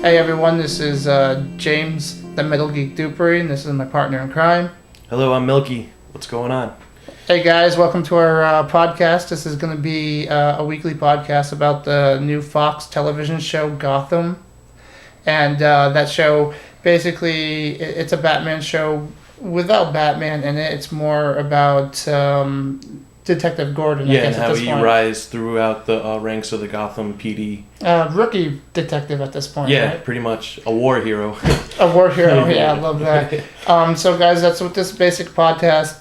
Hey everyone, this is James, the Metal Geek Dupree, and this is my partner in crime. Hello, I'm Milky. What's going on? Hey guys, welcome to our podcast. This is going to be a weekly podcast about the new Fox television show Gotham. And that show, basically, it's a Batman show without Batman in it. It's more about Detective Gordon. Yeah, and how he rise throughout the ranks of the Gotham PD. Rookie detective at this point, Yeah, right? pretty much. A war hero. A war hero, yeah, I love that. So guys, that's what this basic podcast,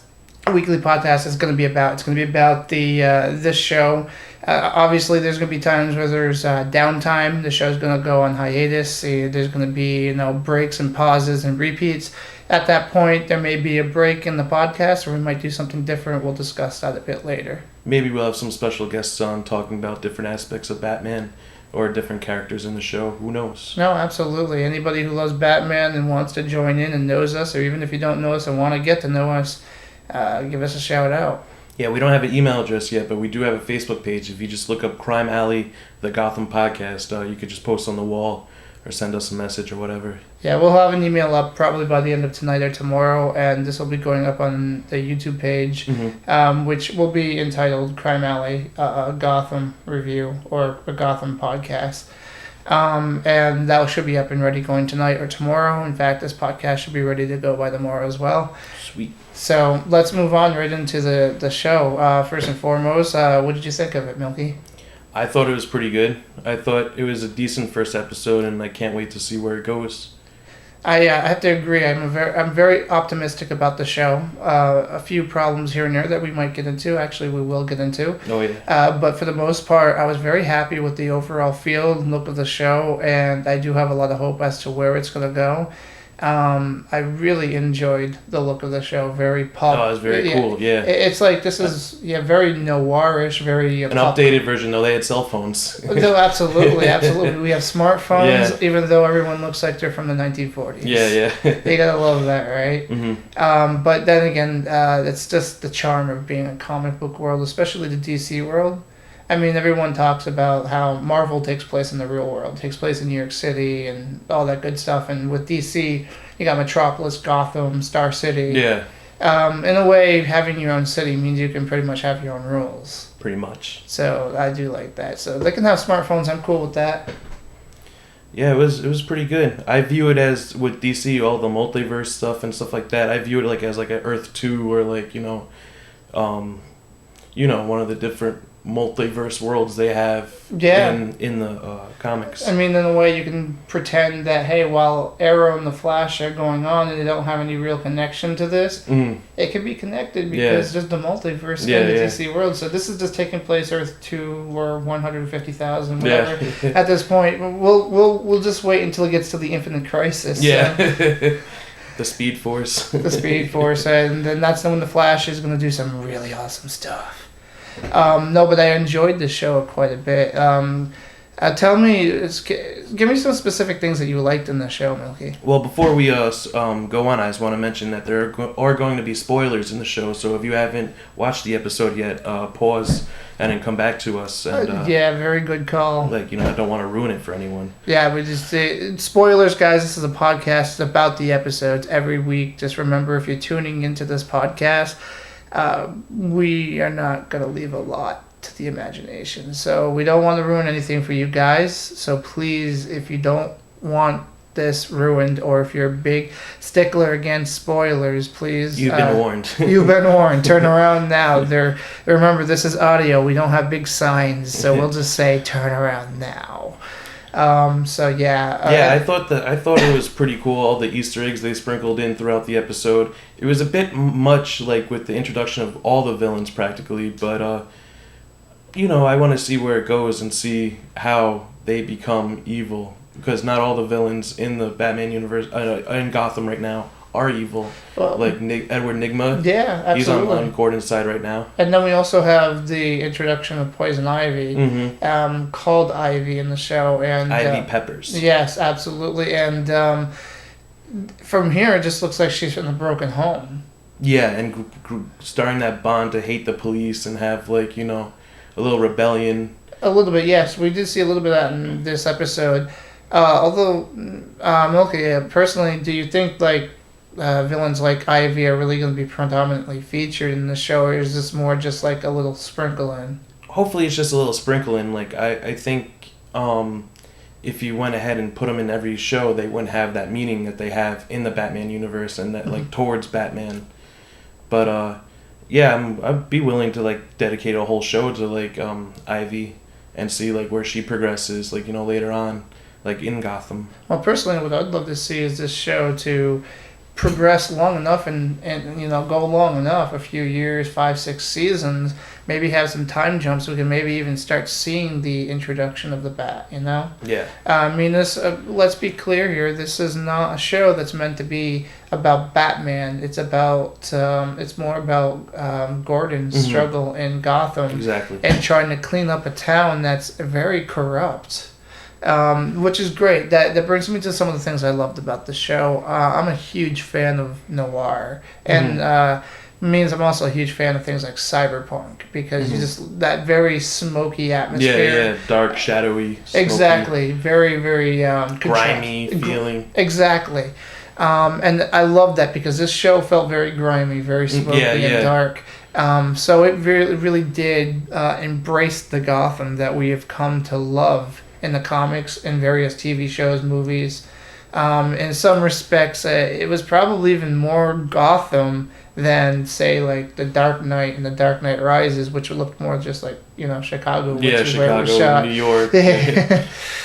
weekly podcast, is going to be about. It's going to be about this show. Obviously, there's going to be times where there's downtime. The show's going to go on hiatus. There's going to be breaks and pauses and repeats. At that point, there may be a break in the podcast, or we might do something different. We'll discuss that a bit later. Maybe we'll have some special guests on talking about different aspects of Batman or different characters in the show. Who knows? No, absolutely. Anybody who loves Batman and wants to join in and knows us, or even if you don't know us and want to get to know us, give us a shout out. Yeah, we don't have an email address yet, but we do have a Facebook page. If you just look up Crime Alley, the Gotham podcast, you could just post on the wall or send us a message or whatever. Yeah, we'll have an email up probably by the end of tonight or tomorrow, and this will be going up on the YouTube page, which will be entitled Crime Alley Gotham Review or a Gotham Podcast. And that should be up and ready going tonight or tomorrow. In fact, this podcast should be ready to go by tomorrow as well. Sweet. So let's move on right into the show. First and foremost, what did you think of it, Milky? I thought it was pretty good. I thought it was a decent first episode, and I can't wait to see where it goes. I have to agree. I'm very optimistic about the show. A few problems here and there that we might get into. Actually, we will get into. Oh yeah. But for the most part, I was very happy with the overall feel and look of the show, and I do have a lot of hope as to where it's going to go. I really enjoyed the look of the show. Very pop. Oh, it was very cool. Yeah. It's like this is very noirish, very an updated version though. They had cell phones. No, absolutely. We have smartphones, even though everyone looks like they're from the 1940s. Yeah. You gotta love that, right? Mm-hmm. But then again, it's just the charm of being a comic book world, especially the DC world. I mean, everyone talks about how Marvel takes place in the real world, takes place in New York City and all that good stuff. And with DC, you got Metropolis, Gotham, Star City. Yeah. In a way, having your own city means you can pretty much have your own rules. Pretty much. So I do like that. So they can have smartphones. I'm cool with that. Yeah, it was pretty good. I view it as, with DC, all the multiverse stuff and stuff like that, I view it as like an Earth 2 or one of the different multiverse worlds they have in the comics. I mean, in a way, you can pretend that, hey, while Arrow and the Flash are going on and they don't have any real connection to this, it can be connected because there's the multiverse in the DC world. So this is just taking place Earth 2 or 150,000, whatever. At this point, we'll just wait until it gets to the Infinite Crisis. Yeah. So. The Speed Force. The Speed Force, and then that's when the Flash is going to do some really awesome stuff. No, but I enjoyed the show quite a bit. Tell me, give me some specific things that you liked in the show, Milky. Well, before we go on, I just want to mention that there are going to be spoilers in the show, so if you haven't watched the episode yet, pause and then come back to us. And, very good call. I don't want to ruin it for anyone. Yeah, we just spoilers, guys. This is a podcast about the episodes every week. Just remember, if you're tuning into this podcast, we are not going to leave a lot to the imagination. So we don't want to ruin anything for you guys. So please, if you don't want this ruined, or if you're a big stickler against spoilers, please. You've been warned. You've been warned. Turn around now. Remember, this is audio. We don't have big signs, so we'll just say turn around now. I thought it was pretty cool, all the Easter eggs they sprinkled in throughout the episode. It was a bit much, with the introduction of all the villains practically, but I want to see where it goes and see how they become evil, because not all the villains in the Batman universe in Gotham right now are evil. Well, Edward Nygma. Yeah, absolutely. He's on Gordon's side right now. And then we also have the introduction of Poison Ivy, called Ivy in the show. And Ivy Peppers. Yes, absolutely. And from here, it just looks like she's in a broken home. Yeah, and starting that bond to hate the police and have, a little rebellion. A little bit, yes. We did see a little bit of that in this episode. Although, okay, personally, do you think like villains like Ivy are really going to be predominantly featured in the show, or is this more just like a little sprinkle in? Hopefully, it's just a little sprinkle in. Like I think if you went ahead and put them in every show, they wouldn't have that meaning that they have in the Batman universe and that like towards Batman. But yeah, I'd be willing to like dedicate a whole show to like Ivy and see like where she progresses, like later on, like in Gotham. Well, personally, what I'd love to see is this show to progress long enough and go long enough, a few years, 5, 6 seasons, maybe have some time jumps. We can maybe even start seeing the introduction of the Bat. Yeah. I mean, this. Let's be clear here. This is not a show that's meant to be about Batman. It's about. It's more about Gordon's struggle in Gotham. Exactly. And trying to clean up a town that's very corrupt. Which is great. That brings me to some of the things I loved about the show. I'm a huge fan of noir, and means I'm also a huge fan of things like cyberpunk because you just that very smoky atmosphere. Yeah, dark, shadowy. Smoky. Exactly, very, very grimy feeling. Exactly, and I love that because this show felt very grimy, very smoky and dark. So it really did embrace the Gotham that we have come to love in the comics, in various TV shows, movies. In some respects, it was probably even more Gotham than, say, like The Dark Knight and The Dark Knight Rises, which looked more just like, Chicago. Which is Chicago, where it was shot. New York.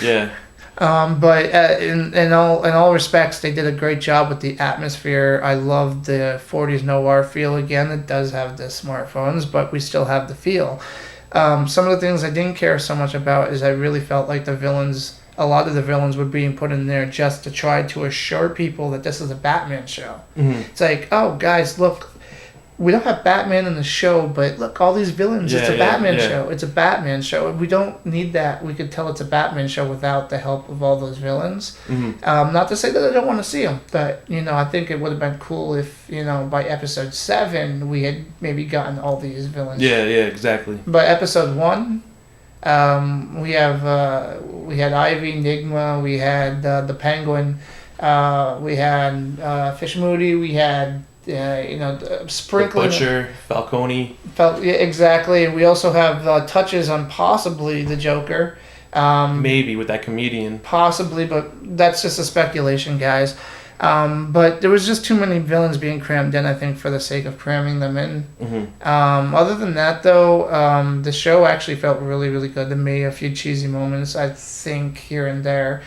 Yeah. But in all respects, they did a great job with the atmosphere. I love the 40s noir feel again. It does have the smartphones, but we still have the feel. Some of the things I didn't care so much about is I really felt like a lot of the villains were being put in there just to try to assure people that this is a Batman show. It's like, oh, guys, look, we don't have Batman in the show, but look, all these villains, it's a Batman show. It's a Batman show. We don't need that. We could tell it's a Batman show without the help of all those villains. Not to say that I don't want to see them, but, I think it would have been cool if, by episode 7, we had maybe gotten all these villains. Yeah, exactly. But episode 1, we had Ivy, Nigma, we had the Penguin, we had Fish Moody, we had sprinkling. The Butcher, Falcone. Exactly. We also have touches on possibly the Joker. Maybe with that comedian. Possibly, but that's just a speculation, guys. But there was just too many villains being crammed in, I think, for the sake of cramming them in. Other than that, though, the show actually felt really, really good to me. A few cheesy moments, I think, here and there.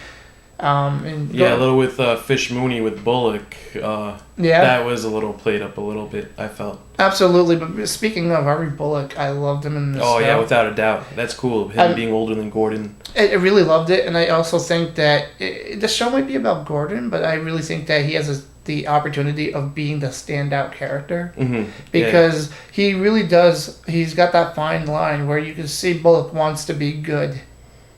A little with Fish Mooney with Bullock. That was a little played up a little bit, I felt. Absolutely, but speaking of Harvey Bullock, I loved him in this show. Yeah, without a doubt. That's cool, him being older than Gordon. I really loved it, and I also think that the show might be about Gordon, but I really think that he has the opportunity of being the standout character. Because he really does, he's got that fine line where you can see Bullock wants to be good.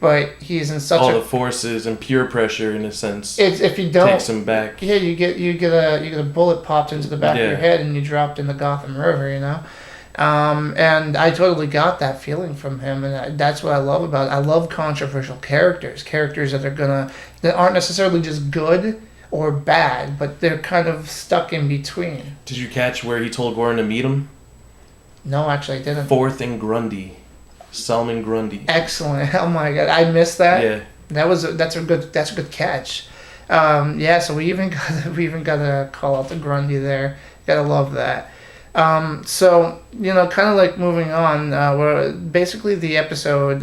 But he's in such the forces and peer pressure, in a sense. If you don't takes him back. Yeah, you get a bullet popped into the back of your head and you dropped in the Gotham River, And I totally got that feeling from him, and that's what I love about it. I love controversial characters that aren't necessarily just good or bad, but they're kind of stuck in between. Did you catch where he told Gordon to meet him? No, actually, I didn't. 4th and Grundy. Salmon Grundy. Excellent. Oh my god, I missed that. Yeah. That's a good catch. So we even got to call out the Grundy there. Gotta love that. So kind of like moving on. Where basically the episode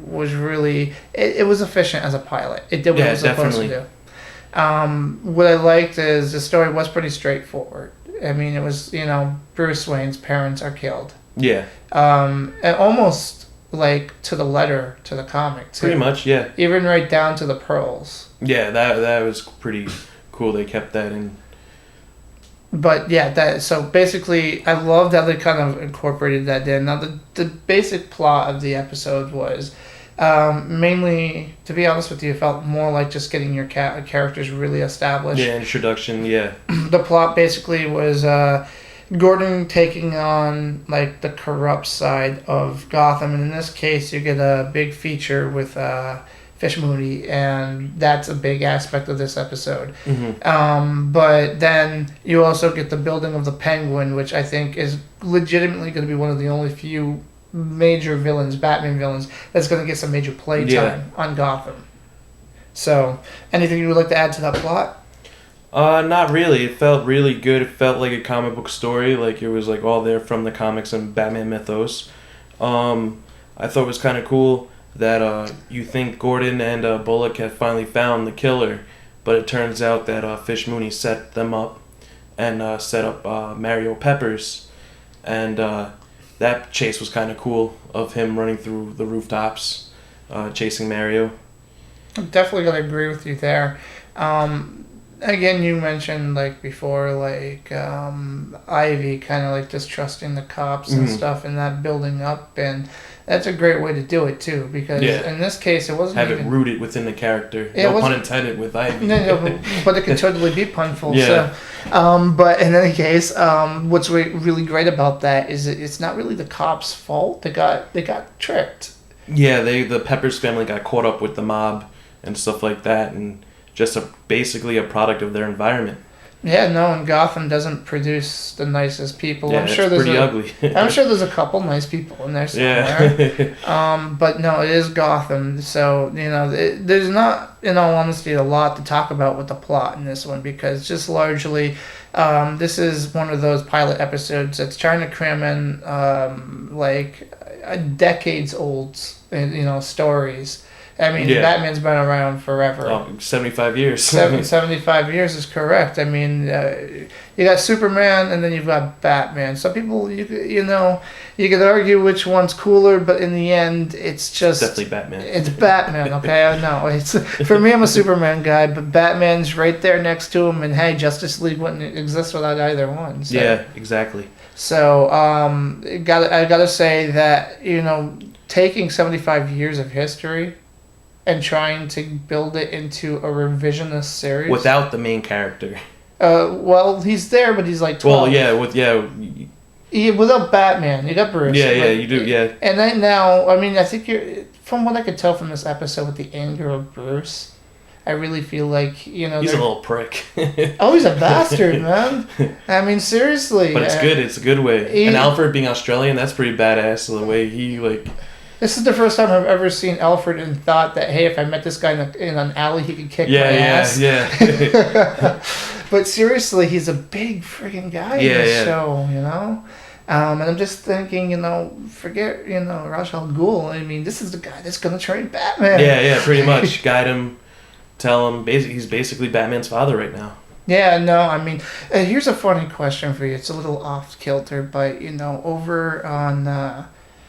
was really it was efficient as a pilot. It did what it was supposed to do. What I liked is the story was pretty straightforward. I mean, it was Bruce Wayne's parents are killed. Yeah. And almost like to the letter to the comic too. Pretty much, yeah. Even right down to the pearls. Yeah, that was pretty cool. They kept that in. But yeah, so basically, I loved how they kind of incorporated that in. Now, the basic plot of the episode was mainly, to be honest with you, it felt more like just getting your characters really established. Yeah, introduction. Yeah. The plot basically was. Gordon taking on like the corrupt side of Gotham, and in this case, you get a big feature with Fish Mooney, and that's a big aspect of this episode. Mm-hmm. But then you also get the building of the Penguin, which I think is legitimately going to be one of the only few major villains, Batman villains, that's going to get some major playtime on Gotham. So, anything you would like to add to that plot? Not really. It felt really good. It felt like a comic book story, like it was like all there from the comics and Batman mythos. I thought it was kind of cool that you think Gordon and Bullock had finally found the killer, but it turns out that Fish Mooney set them up and set up Mario Peppers, and that chase was kind of cool of him running through the rooftops, chasing Mario. I'm definitely gonna agree with you there. Again, you mentioned like before, like Ivy kind of like distrusting the cops and stuff, and that building up, and that's a great way to do it too. Because in this case, it wasn't have even it rooted within the character. Yeah, no pun intended with Ivy. No, but it could totally be punful. Yeah. So, but in any case, what's really great about that is it's not really the cops' fault. They got tricked. Yeah, the Peppers family got caught up with the mob and stuff like that, and just basically a product of their environment. Yeah, no, and Gotham doesn't produce the nicest people. Yeah, I'm sure it's pretty ugly. I'm sure there's a couple nice people in there somewhere. Yeah. But no, it is Gotham, so there's not, in all honesty, a lot to talk about with the plot in this one, because just largely, this is one of those pilot episodes that's trying to cram in like decades old, stories. I mean, Batman's been around forever. 75 years. 75 years is correct. I mean, you got Superman and then you've got Batman. Some people, you could argue which one's cooler, but in the end, it's just... Definitely Batman. It's Batman, okay? I know. For me, I'm a Superman guy, but Batman's right there next to him, and hey, Justice League wouldn't exist without either one. So. Yeah, exactly. So, I gotta say that, taking 75 years of history and trying to build it into a revisionist series without the main character. Well, he's there, but he's like 12. Well, without Batman, you got Bruce. Yeah, you do. Yeah. And then now, I mean, I think from what I could tell from this episode with the anger of Bruce, I really feel like he's a little prick. Oh, he's a bastard, man. I mean, seriously. But it's good. It's a good way. And Alfred being Australian, that's pretty badass. The way he like. This is the first time I've ever seen Alfred and thought that, hey, if I met this guy in an alley, he could kick my ass. Yeah. But seriously, he's a big friggin' guy in this show, And I'm just thinking, forget, Ra's al Ghul. I mean, this is the guy that's going to train Batman. Yeah, pretty much. Guide him, tell him. He's basically Batman's father right now. Yeah, no, I mean, here's a funny question for you. It's a little off kilter, but, over on...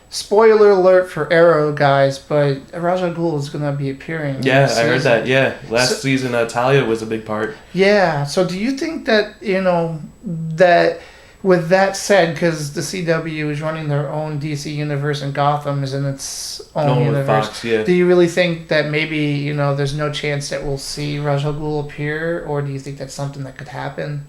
spoiler alert for Arrow, guys, but Ra's al Ghul is going to be appearing. Yeah, I heard that, yeah. Last season, Talia was a big part. Yeah, so do you think that, that with that said, because the CW is running their own DC universe and Gotham is in its own universe, Fox, yeah. Do you really think that maybe, there's no chance that we'll see Ra's al Ghul appear, or do you think that's something that could happen?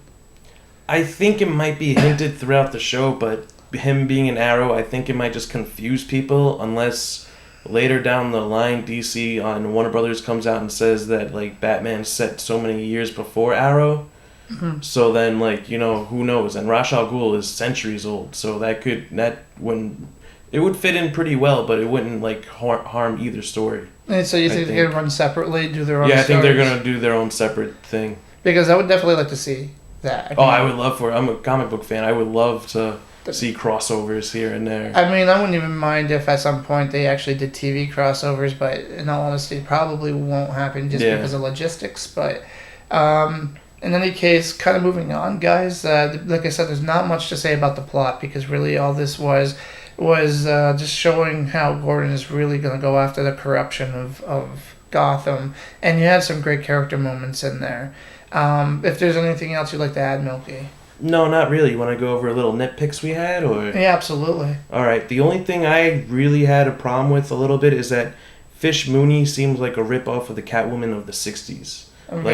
I think it might be hinted throughout the show, but... him being an Arrow, I think it might just confuse people unless later down the line DC on Warner Brothers comes out and says that like Batman set so many years before Arrow. Mm-hmm. So then who knows? And Ra's al Ghul is centuries old, so it would fit in pretty well, but it wouldn't harm either story. And so you think they're gonna run separately, do their own? Yeah, I think they're gonna do their own separate thing. Because I would definitely like to see that. I would love for it. I'm a comic book fan. I would love to see crossovers here and there. I mean, I wouldn't even mind if at some point they actually did TV crossovers, but in all honesty, it probably won't happen just because of logistics. But in any case, kind of moving on, guys, like I said, there's not much to say about the plot because really all this was just showing how Gordon is really going to go after the corruption of Gotham. And you had some great character moments in there. If there's anything else you'd like to add, Milky? No, not really. You want to go over a little nitpicks we had, or? Yeah, absolutely. All right. The only thing I really had a problem with a little bit is that Fish Mooney seems like a rip-off of the Catwoman of the 60s.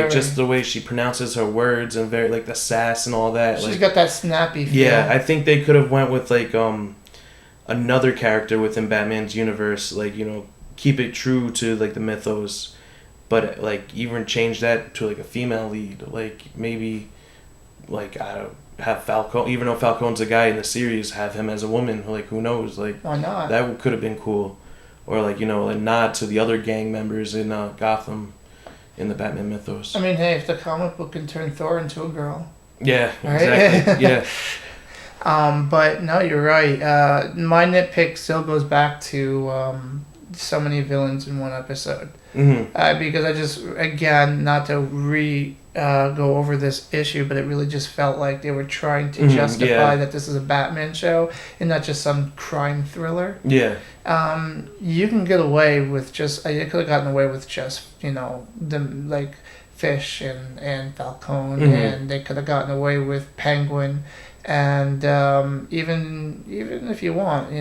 Just the way she pronounces her words and very, the sass and all that. She's got that snappy feel. Yeah, I think they could have went with, another character within Batman's universe, keep it true to like the mythos, but like even change that to like a female lead, like maybe like I don't have Falcone, even though Falcone's a guy in the series, have him as a woman. Like who knows? Like why not? That could have been cool, or like a nod to the other gang members in Gotham, in the Batman mythos. I mean, hey, if the comic book can turn Thor into a girl. Yeah, right? Exactly. Yeah. But no, you're right. My nitpick still goes back to so many villains in one episode. Mm-hmm. Because I just, again, not to go over this issue, but it really just felt like they were trying to justify that this is a Batman show and not just some crime thriller. Yeah. You can get away with just, I could have gotten away with just, them like Fish and Falcone, and they could have gotten away with Penguin. And even if you want,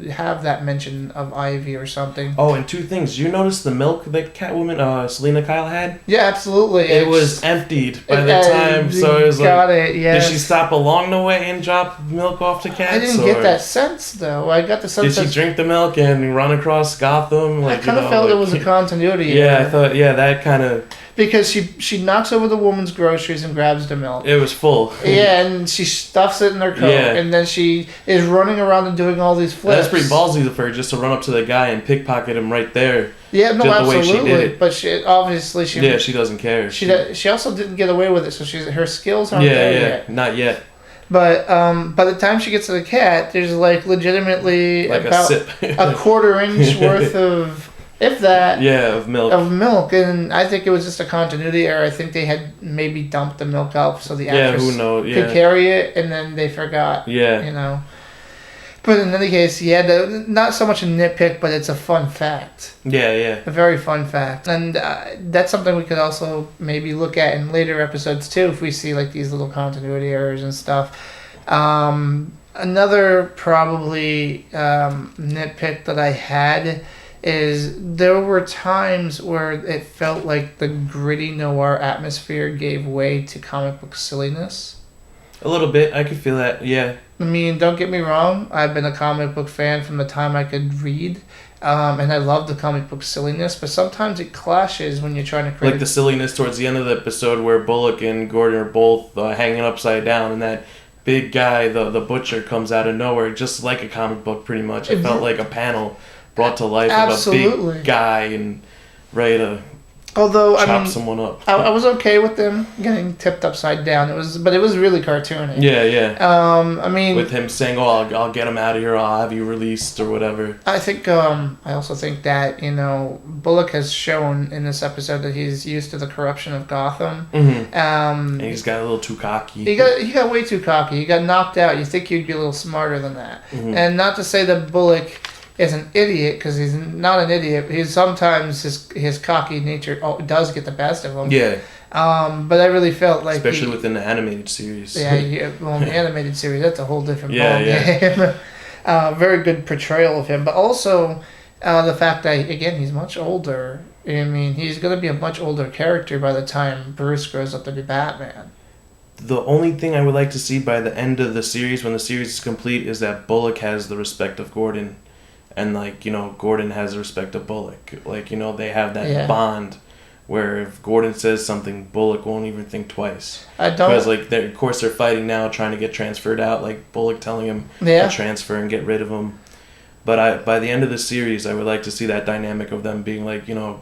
have that mention of Ivy or something. Oh, and two things. You notice the milk that Catwoman, Selena Kyle had? Yeah, absolutely. It was emptied by the time, so it was got it. Yes. Did she stop along the way and drop milk off the cats? I didn't get that sense though. I got the sense. Did she drink the milk and run across Gotham? I kind of felt it was a continuity. Yeah, I thought. Yeah, that kind of. Because she knocks over the woman's groceries and grabs the milk. It was full. Yeah, and she stuffs it in her coat, and then she is running around and doing all these flips. That's pretty ballsy of her, just to run up to the guy and pickpocket him right there. Yeah, no, just absolutely. The way she did it. But she obviously she doesn't care. She also didn't get away with it, so her skills aren't there yet. Not yet. But by the time she gets to the cat, there's like legitimately like about a quarter inch worth of. If that. Yeah, of milk. And I think it was just a continuity error. I think they had maybe dumped the milk out so the actress who knows? could carry it, and then they forgot. Yeah. But in any case, not so much a nitpick, but it's a fun fact. Yeah. A very fun fact. And that's something we could also maybe look at in later episodes, too, if we see like these little continuity errors and stuff. Another probably nitpick that I had is there were times where it felt like the gritty noir atmosphere gave way to comic book silliness. A little bit. I could feel that, yeah. I mean, don't get me wrong. I've been a comic book fan from the time I could read. And I love the comic book silliness, but sometimes it clashes when you're trying to create... Like the silliness towards the end of the episode where Bullock and Gordon are both hanging upside down, and that big guy, the butcher, comes out of nowhere, just like a comic book pretty much. It felt like a panel brought to life of a big guy and ready to chop someone up. I was okay with them getting tipped upside down. It was really cartoony. Yeah. I mean, with him saying, "Oh, I'll get him out of here. I'll have you released," or whatever. I think. I also think that Bullock has shown in this episode that he's used to the corruption of Gotham. Mm-hmm. And he's got a little too cocky. He got way too cocky. He got knocked out. You think you'd be a little smarter than that. Mm-hmm. And not to say that Bullock is an idiot, because he's not an idiot. He's sometimes his cocky nature does get the best of him. Yeah. But I really felt like especially within the animated series. Yeah. Well, the animated series, that's a whole different ballgame. Very good portrayal of him, but also the fact that again he's much older. I mean, he's going to be a much older character by the time Bruce grows up to be Batman. The only thing I would like to see by the end of the series, when the series is complete, is that Bullock has the respect of Gordon. And, Gordon has the respect of Bullock. They have that bond where if Gordon says something, Bullock won't even think twice. I don't... Because, of course, they're fighting now, trying to get transferred out. Like, Bullock telling him to transfer and get rid of him. But by the end of the series, I would like to see that dynamic of them being,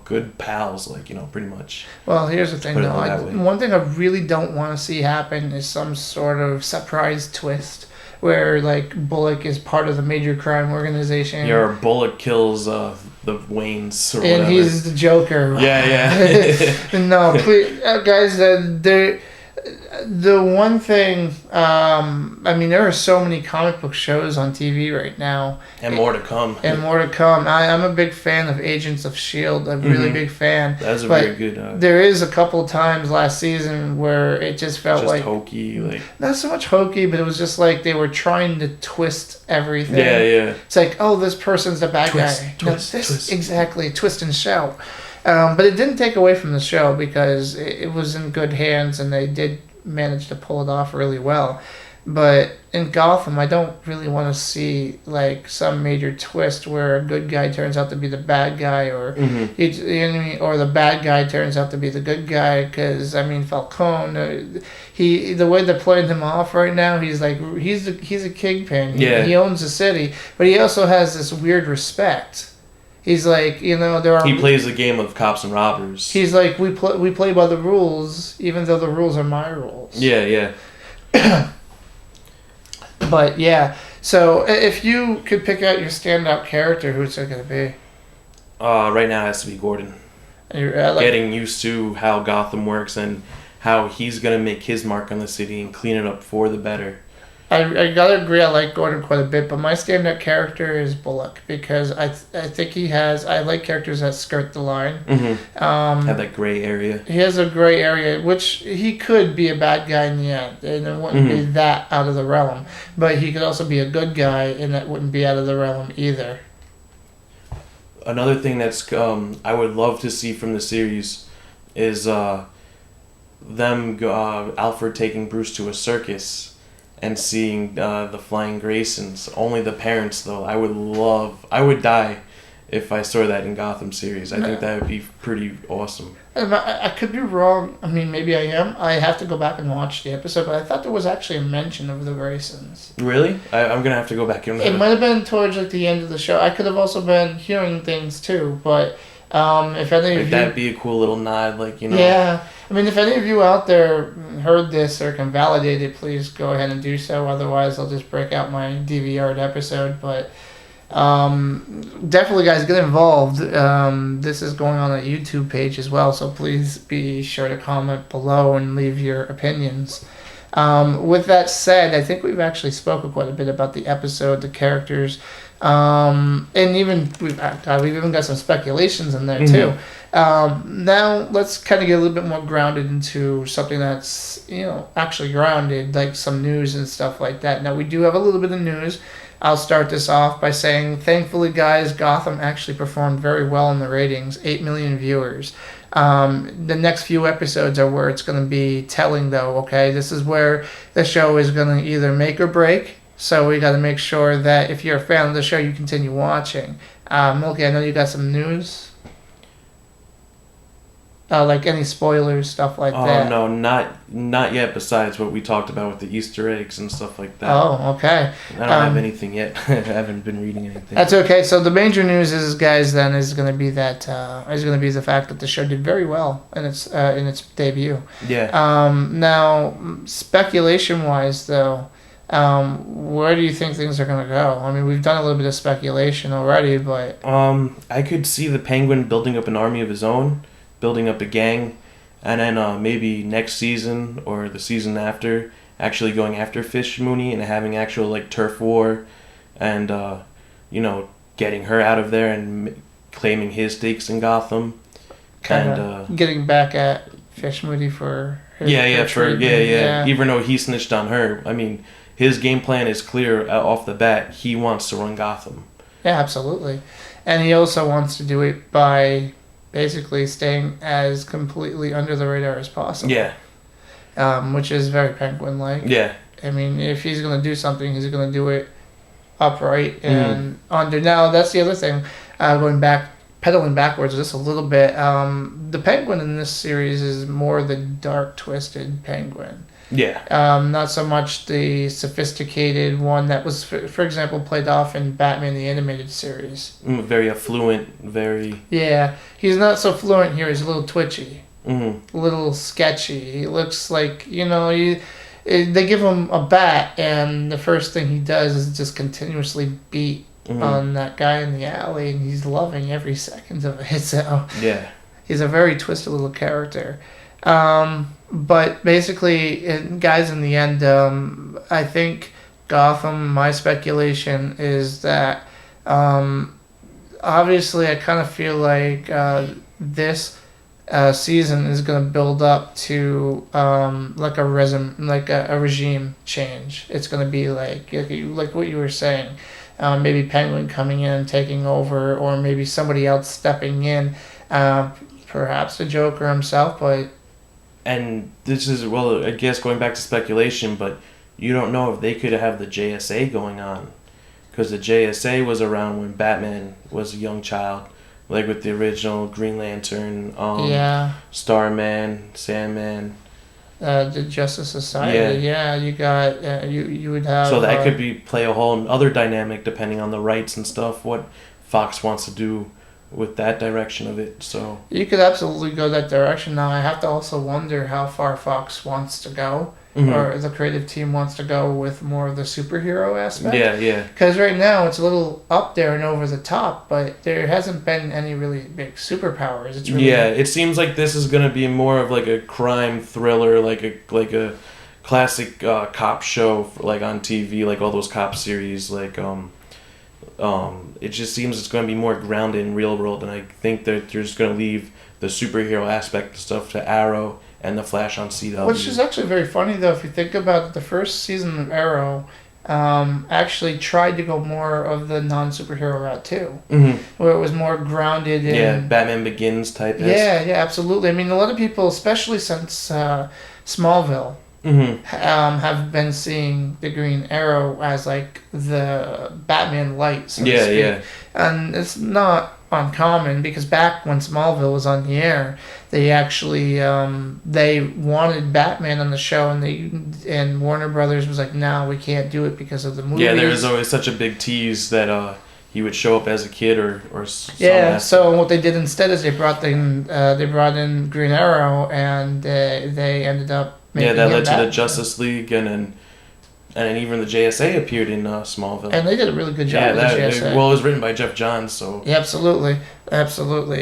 good pals, pretty much. Well, here's the thing, though. One thing I really don't want to see happen is some sort of surprise twist where Bullock is part of the major crime organization. Yeah, or Bullock kills the Waynes or whatever. And he's the Joker. Yeah. No, please, guys, the one thing, there are so many comic book shows on TV right now. And more to come. I'm a big fan of Agents of S.H.I.E.L.D. I'm a really big fan. That's a very good... there is a couple of times last season where it just felt just hokey. Not so much hokey, but it was just like they were trying to twist everything. Yeah. It's like, oh, this person's the bad guy. Twist. Exactly, twist and shout. But it didn't take away from the show because it was in good hands and they did manage to pull it off really well. But in Gotham, I don't really want to see like some major twist where a good guy turns out to be the bad guy, or or the bad guy turns out to be the good guy. Because I mean, Falcone, the way they're playing him off right now, he's like he's a kingpin. He owns the city, but he also has this weird respect. He's like, he plays the game of cops and robbers. He's like, we play by the rules, even though the rules are my rules. Yeah. But yeah, so if you could pick out your standout character, who's it going to be? Right now it has to be Gordon. Getting used to how Gotham works and how he's going to make his mark on the city and clean it up for the better. I gotta agree, I like Gordon quite a bit, but my standout character is Bullock, because I think I like characters that skirt the line. Have that gray area. He has a gray area, which he could be a bad guy in the end, and it wouldn't be that out of the realm. But he could also be a good guy, and that wouldn't be out of the realm either. Another thing that's I would love to see from the series is Alfred taking Bruce to a circus and seeing the Flying Graysons. Only the parents, though. I would die if I saw that in Gotham series. I think that would be pretty awesome. I could be wrong. I mean, maybe I am. I have to go back and watch the episode, but I thought there was actually a mention of the Graysons. Really? I'm going to have to go back and... It might have been towards like the end of the show. I could have also been hearing things too, but if any of you... That'd be a cool little nod, Yeah. I mean, if any of you out there heard this or can validate it, please go ahead and do so. Otherwise, I'll just break out my DVR'd episode. But definitely, guys, get involved. This is going on a YouTube page as well, so please be sure to comment below and leave your opinions. With that said, I think we've actually spoken quite a bit about the episode, the characters, and even we've even got some speculations in there too. Now let's kind of get a little bit more grounded into something that's actually grounded, like some news and stuff like that. Now we do have a little bit of news. I'll start this off by saying, thankfully, guys, Gotham actually performed very well in the ratings, 8 million viewers. The next few episodes are where it's going to be telling, though, okay? This is where the show is going to either make or break, so we got to make sure that if you're a fan of the show, you continue watching. Milky, I know you got some news. Like any spoilers, stuff like that. Oh, no, not yet, besides what we talked about with the Easter eggs and stuff like that. Oh, okay. I don't have anything yet. I haven't been reading anything. That's okay. So the major news is, guys, then is going to be the fact that the show did very well in its debut. Yeah. Now, speculation-wise, though, where do you think things are going to go? I mean, we've done a little bit of speculation already, but... I could see the Penguin building up an army of his own, building up a gang, and then maybe next season or the season after actually going after Fish Mooney and having actual like turf war, and getting her out of there and claiming his stakes in Gotham, and getting back at Fish Mooney for his even though he snitched on her. I mean, his game plan is clear off the bat. He wants to run Gotham. Yeah, absolutely, and he also wants to do it by basically staying as completely under the radar as possible. Yeah. Which is very Penguin-like. Yeah. I mean, if he's going to do something, he's going to do it upright and under. Now, that's the other thing. Pedaling backwards just a little bit. The Penguin in this series is more the dark, twisted Penguin. Yeah. Not so much the sophisticated one that was, for example, played off in Batman the Animated Series. Very affluent, very... Yeah. He's not so fluent here. He's a little twitchy. A little sketchy. He looks like, they give him a bat, and the first thing he does is just continuously beat on that guy in the alley, and he's loving every second of it. So yeah. He's a very twisted little character. But basically, guys, in the end, I think Gotham, my speculation is that, obviously, I kind of feel like this season is going to build up to like a regime change. It's going to be like what you were saying, maybe Penguin coming in and taking over, or maybe somebody else stepping in, perhaps the Joker himself, but... And this is, well, I guess going back to speculation, but you don't know if they could have the JSA going on. Because the JSA was around when Batman was a young child. Like with the original Green Lantern, Starman, Sandman. The Justice Society. Yeah, you got you would have. So that could play a whole other dynamic depending on the rights and stuff. What Fox wants to do with that direction of it. So you could absolutely go that direction. Now I have to also wonder how far Fox wants to go. Or the creative team wants to go with more of the superhero aspect. Yeah. Because right now it's a little up there and over the top, but there hasn't been any really big superpowers. It's really it seems like this is going to be more of like a crime thriller, like a classic cop show, like on TV, like all those cop series. Like it just seems it's going to be more grounded in real world, and I think that they're just going to leave the superhero aspect of stuff to Arrow and the Flash on CW. Which is actually very funny, though, if you think about it. The first season of Arrow actually tried to go more of the non-superhero route, too. Where it was more grounded in... Yeah, Batman Begins type. Yeah, absolutely. I mean, a lot of people, especially since Smallville, have been seeing the Green Arrow as, like, the Batman light, so to speak. Yeah. And it's not uncommon, because back when Smallville was on the air, they actually they wanted Batman on the show, and Warner Brothers was like, no, we can't do it because of the movies. Yeah, there was always such a big tease that he would show up as a kid or yeah. So what they did instead is they brought in Green Arrow, and they ended up making that led Batman. to the Justice League, and then even the JSA appeared in Smallville. And they did a really good job with the JSA. Well, it was written by Jeff Johns, so... Yeah, absolutely.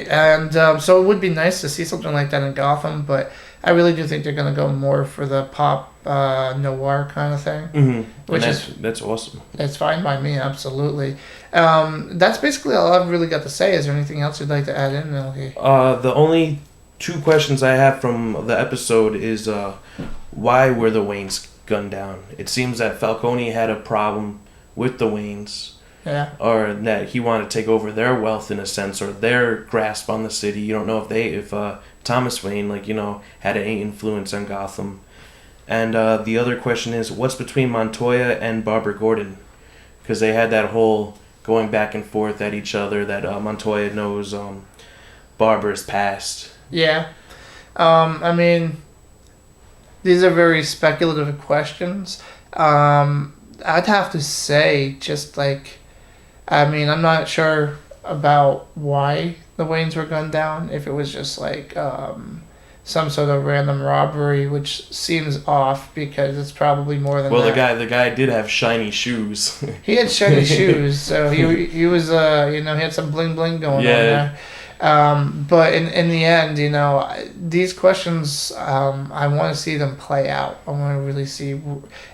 And so it would be nice to see something like that in Gotham, but I really do think they're going to go more for the pop noir kind of thing. That's awesome. That's fine by me, absolutely. That's basically all I've really got to say. Is there anything else you'd like to add in, Milky? The only two questions I have from the episode is why were the Waynes gunned down? It seems that Falcone had a problem with the Waynes, or that he wanted to take over their wealth in a sense, or their grasp on the city. You don't know if Thomas Wayne, had any influence on Gotham. And the other question is, what's between Montoya and Barbara Gordon? Because they had that whole going back and forth at each other that Montoya knows Barbara's past. Yeah, I mean, these are very speculative questions. I'd have to say, I'm not sure about why the Waynes were gunned down. If it was just some sort of random robbery, which seems off because it's probably more than that. Well, the guy did have shiny shoes. He had shiny shoes, so he was he had some bling bling going on there. But in the end, these questions, I want to see them play out. I want to really see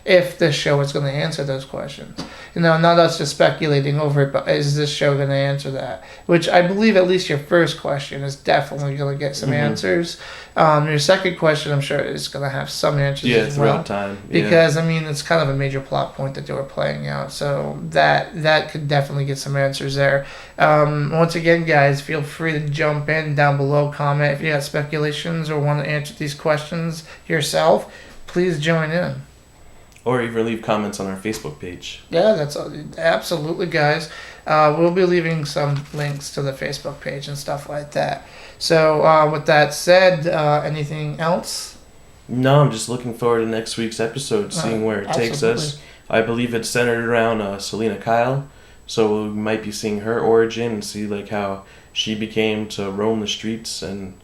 if this show is going to answer those questions. Not us just speculating over it, but is this show going to answer that? Which I believe at least your first question is definitely going to get some answers. Your second question, I'm sure, is going to have some answers as well. Throughout time. Because, it's kind of a major plot point that they were playing out. So that could definitely get some answers there. Once again, guys, feel free to jump in down below, comment. If you got speculations or want to answer these questions yourself, please join in. Or even leave comments on our Facebook page. Yeah, that's absolutely, guys. We'll be leaving some links to the Facebook page and stuff like that. So, with that said, anything else? No, I'm just looking forward to next week's episode, seeing where it takes us. I believe it's centered around Selena Kyle, so we might be seeing her origin and see how she became to roam the streets and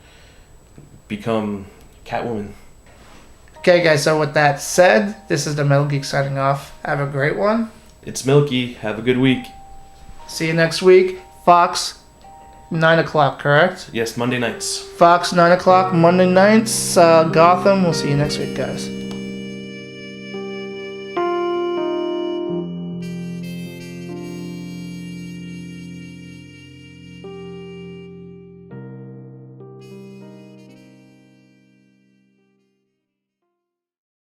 become Catwoman. Okay, guys, so with that said, this is the Metal Geek signing off. Have a great one. It's Milky. Have a good week. See you next week. Fox, 9 o'clock, correct? Yes, Monday nights. Fox, 9 o'clock, Monday nights. Gotham. We'll see you next week, guys.